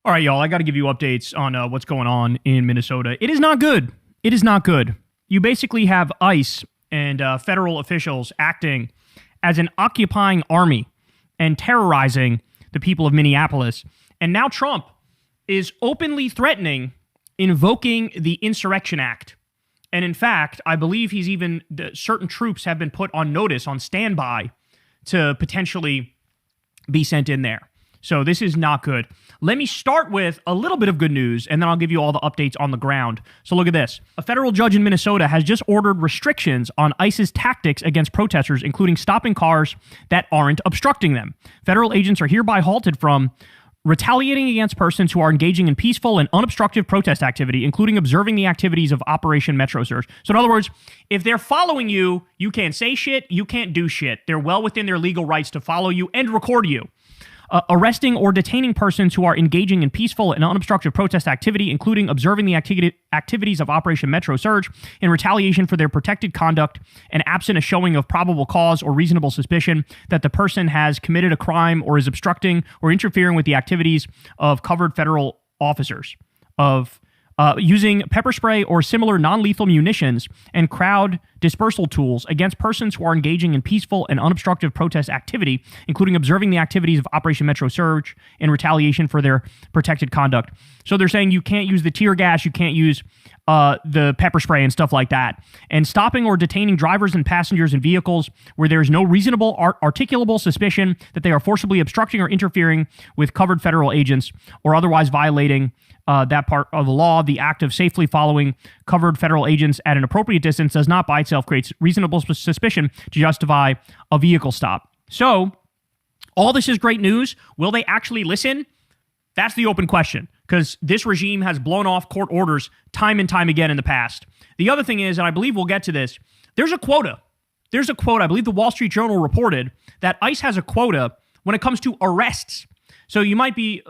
All right, y'all, I got to give you updates on what's going on in Minnesota. It is not good. It is not good. You basically have ICE and federal officials acting as an occupying army and terrorizing the people of Minneapolis. And now Trump is openly threatening invoking the Insurrection Act. And in fact, I believe certain troops have been put on notice, on standby, to potentially be sent in there. So this is not good. Let me start with a little bit of good news, and then I'll give you all the updates on the ground. So look at this. A federal judge in Minnesota has just ordered restrictions on ICE's tactics against protesters, including stopping cars that aren't obstructing them. Federal agents are hereby halted from retaliating against persons who are engaging in peaceful and unobstructed protest activity, including observing the activities of Operation Metro Surge. So in other words, if they're following you, you can't say shit, you can't do shit. They're well within their legal rights to follow you and record you. Arresting or detaining persons who are engaging in peaceful and unobstructed protest activity, including observing the activities of Operation Metro Surge in retaliation for their protected conduct and absent a showing of probable cause or reasonable suspicion that the person has committed a crime or is obstructing or interfering with the activities of covered federal officers, of using pepper spray or similar non-lethal munitions and crowd dispersal tools against persons who are engaging in peaceful and unobstructed protest activity, including observing the activities of Operation Metro Surge in retaliation for their protected conduct. So they're saying you can't use the tear gas, you can't use the pepper spray and stuff like that. And stopping or detaining drivers and passengers in vehicles where there is no reasonable articulable suspicion that they are forcibly obstructing or interfering with covered federal agents or otherwise violating that part of the law. The act of safely following covered federal agents at an appropriate distance does not by itself create reasonable suspicion to justify a vehicle stop. So, all this is great news. Will they actually listen? That's the open question, because this regime has blown off court orders time and time again in the past. The other thing is, and I believe we'll get to this, there's a quota. There's a quota. I believe the Wall Street Journal reported that ICE has a quota when it comes to arrests. So you might be,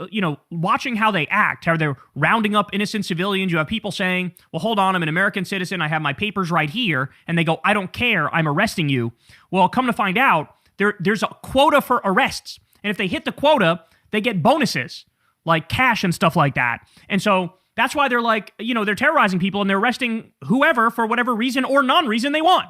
watching how they act, how they're rounding up innocent civilians. You have people saying, well, hold on, I'm an American citizen. I have my papers right here. And they go, I don't care. I'm arresting you. Well, come to find out, there's a quota for arrests. And if they hit the quota, they get bonuses like cash and stuff like that. And so that's why they're like, they're terrorizing people and they're arresting whoever for whatever reason or non-reason they want.